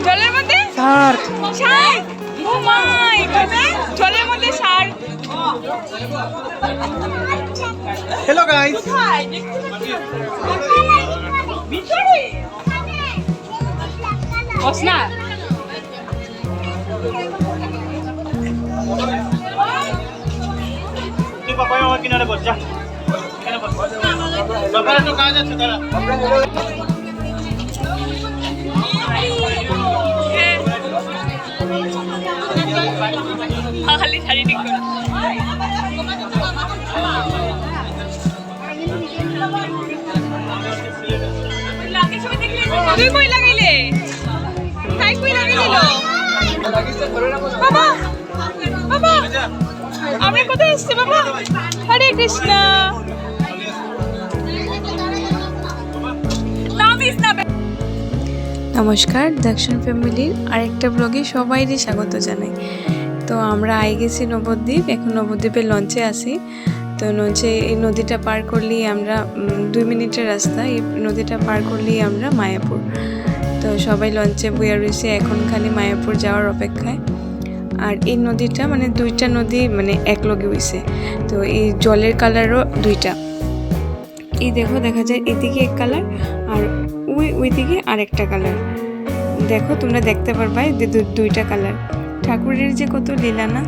জলের মধ্যে Shark. Shark. ও মাই god, জলের মধ্যে শার্ক। হ্যালো গাইস, কোথায় দেখতে পাচ্ছি না। ভিতরে বসনা। তুই পাপা আমার কিনারে বস যা, এখানে বস। বাবার একটু কাজ আছে দাঁড়া। খালি শাড়ি ঠিক করে তুই কই লাগাইলে? তাই কই লাগাইল? বাবা বাবা আমরা কোথায় এসছি বাবা? হরে কৃষ্ণ। নমস্কার, দর্শন ফ্যামিলির আরেকটা ব্লগে সবাইকে স্বাগত জানাই। তো আমরা আই গেছি নবদ্বীপ, এখন নবদ্বীপের লঞ্চে আছি। তো লঞ্চে এই নদীটা পার করলেই আমরা 2 মিনিটের রাস্তা, এই নদীটা পার করলেই আমরা মায়াপুর। তো সবাই লঞ্চে বইয়া রয়েছে, এখন খালি মায়াপুর যাওয়ার অপেক্ষায়। আর এই নদীটা মানে 2টা নদী মানে একলগে হইছে। তো এই জলের কালারও 2টা। এই দেখো, দেখা যায় এদিকে এক কালার আর ওইদিকে আরেকটা কালার। দেখো, তোমরা দেখতে পারবা যে 2টা কালার। ঠাকুরের যে কত লীলা না।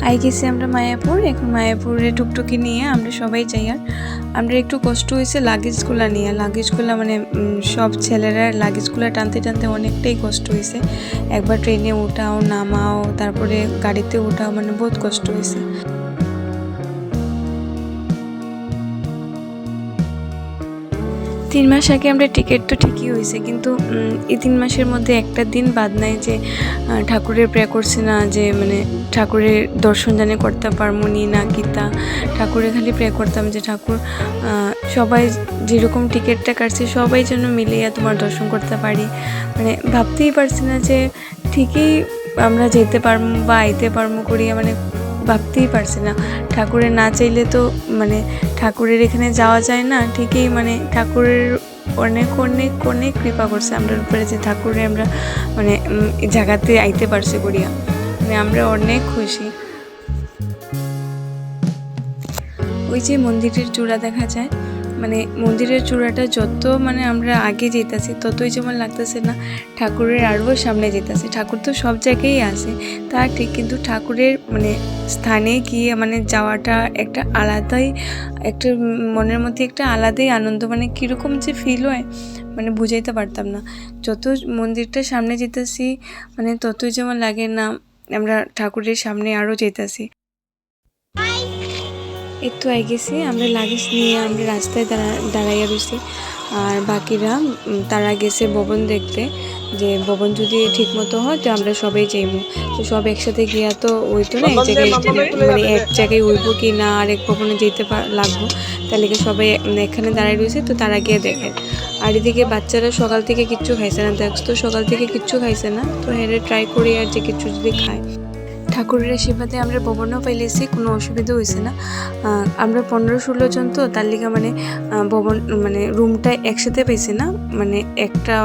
আই গেছি আমরা মায়াপুর। এখন মায়াপুরে টুকটুকি নিয়ে আমরা সবাই যাই। আর আমরা একটু কষ্ট হয়েছে লাগেজগুলো নিয়ে। লাগেজগুলো মানে সব ছেলেরা লাগেজগুলো টানতে টানতে অনেকটাই কষ্ট হয়েছে। একবার ট্রেনে উঠাও, নামাও, তারপরে গাড়িতে উঠাও, মানে বহুত কষ্ট হয়েছে। 3 মাস আগে আমরা টিকিট তো ঠিকই হয়েছে, কিন্তু এই 3 মাসের মধ্যে একটা দিন বাদ নাই যে ঠাকুরের প্রে করছি না, যে মানে ঠাকুরের দর্শন জানে করতে পারবো নি না কিতা। ঠাকুরের খালি প্রে করতাম যে ঠাকুর সবাই যেরকম টিকিটটা কাটছে সবাই যেন মিলিয়ে তোমার দর্শন করতে পারি। মানে ভাবতেই পারছি না যে ঠিকই আমরা যেতে পারবো বা আইতে পারবো করিয়া, মানে ভাবতেই পারছি না। ঠাকুরের না চাইলে তো মানে ঠাকুরের এখানে যাওয়া যায় না। ঠিকই মানে ঠাকুরের অনেক অনেক অনেক কৃপা করছে আমরা উপরে, যে ঠাকুরে আমরা মানে জায়গাতে আইতে পারছি করিয়া। মানে আমরা অনেক খুশি। ওই যে মন্দিরের চূড়া দেখা যায়, মানে মন্দিরের চূড়াটা যত মানে আমরা আগে যেতেছি ততই যেমন লাগতেছে না ঠাকুরের আরও সামনে যেতেছে। ঠাকুর তো সব জায়গায় আছে তা ঠিক, কিন্তু ঠাকুরের মানে স্থানে গিয়ে মানে যাওয়াটা একটা আলাদাই, একটা মনের মধ্যে একটা আলাদাই আনন্দ। মানে কীরকম যে ফিল হয় মানে বুঝাইতে পারতাম না। যত মন্দিরটার সামনে যেতেছি মানে ততই যেমন লাগে না আমরা ঠাকুরের সামনে আরও যেতেছি। একটু আই গেছি আমরা, লাগেজ নিয়ে আমরা রাস্তায় দাঁড়াইয়া রয়েছি। আর বাকিরা তারা গেছে ভবন দেখতে, যে ভবন যদি ঠিক মতো হয় তো আমরা সবাই যাইব। তো সব একসাথে গিয়া তো ওই তো না এক জায়গায়, মানে এক জায়গায় উঠবো কি না আর এক ভবনে যেতে লাগবো, তাহলে সবাই এখানে দাঁড়ায় রয়েছে। তো তারা গিয়ে দেখে। আর এদিকে বাচ্চারা সকাল থেকে কিচ্ছু খাইছে না, দেখছো তো সকাল থেকে কিচ্ছু খাইছে না। তো হেরে ট্রাই করি আর যে কিছু যদি খায়। ঠাকুরের আশীর্বাদে আমরা ভবনও পাইলেছি, কোনো অসুবিধা হয়েছে না। আমরা 15-16 জন, তো তার লিগে মানে ভবন মানে রুমটা একসাথে পাইছি না, মানে একটা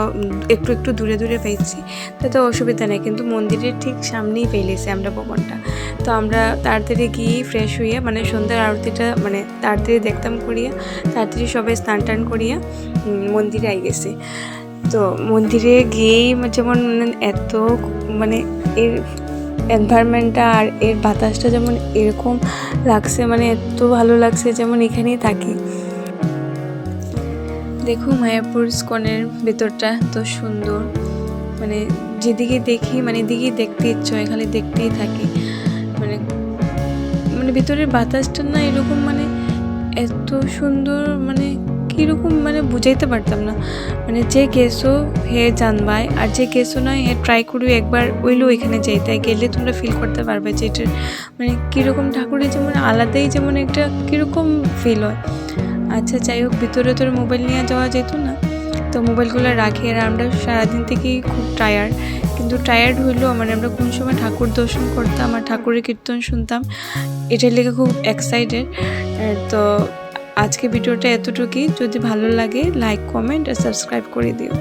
একটু একটু দূরে দূরে পাইছি, তাতে অসুবিধা নেই। কিন্তু মন্দিরের ঠিক সামনেই পাইলেছি আমরা ভবনটা। তো আমরা তাড়াতাড়ি গিয়ে ফ্রেশ হইয়া মানে সন্ধ্যার আরতিটা মানে তাড়াতাড়ি দেখতাম করিয়া, তাড়াতাড়ি সবাই স্নান টান করিয়া মন্দিরে আই গেছি। তো মন্দিরে গিয়েই যেমন এত মানে এর এনভায়রনমেন্টটা আর এর বাতাসটা যেমন এরকম লাগছে, মানে এত ভালো লাগছে যেমন এখানেই থাকি। দেখো মায়াপুর ইস্কনের ভেতরটা এত সুন্দর, মানে যেদিকে দেখি মানে এদিকেই দেখতে ইচ্ছে হয়, খালি দেখতেই থাকি। মানে মানে ভিতরের বাতাসটা না এরকম মানে এত সুন্দর, মানে কি কীরকম মানে বুঝাইতে পারতাম না। মানে যে গেছো হে জানবাই, আর যে গেছো না হে ট্রাই করি একবার ওইলেও এখানে যাইতে, গেলে তোমরা ফিল করতে পারবে যে এটার মানে কীরকম ঠাকুরের যেমন আলাদাই যেমন একটা কীরকম ফিল হয়। আচ্ছা যাই হোক, ভিতরে তোর মোবাইল নিয়ে যাওয়া যেত না, তো মোবাইলগুলো রাখি। আর আমরা সারাদিন থেকেই খুব টায়ার্ড, কিন্তু টায়ার্ড হইলেও মানে আমরা কোন সময় ঠাকুর দর্শন করতাম আর ঠাকুরের কীর্তন শুনতাম, এটার লেগে খুব এক্সাইটেড। তো আজকে ভিডিওটা এতটুকুই। যদি ভালো লাগে লাইক, কমেন্ট আর সাবস্ক্রাইব করে দিও।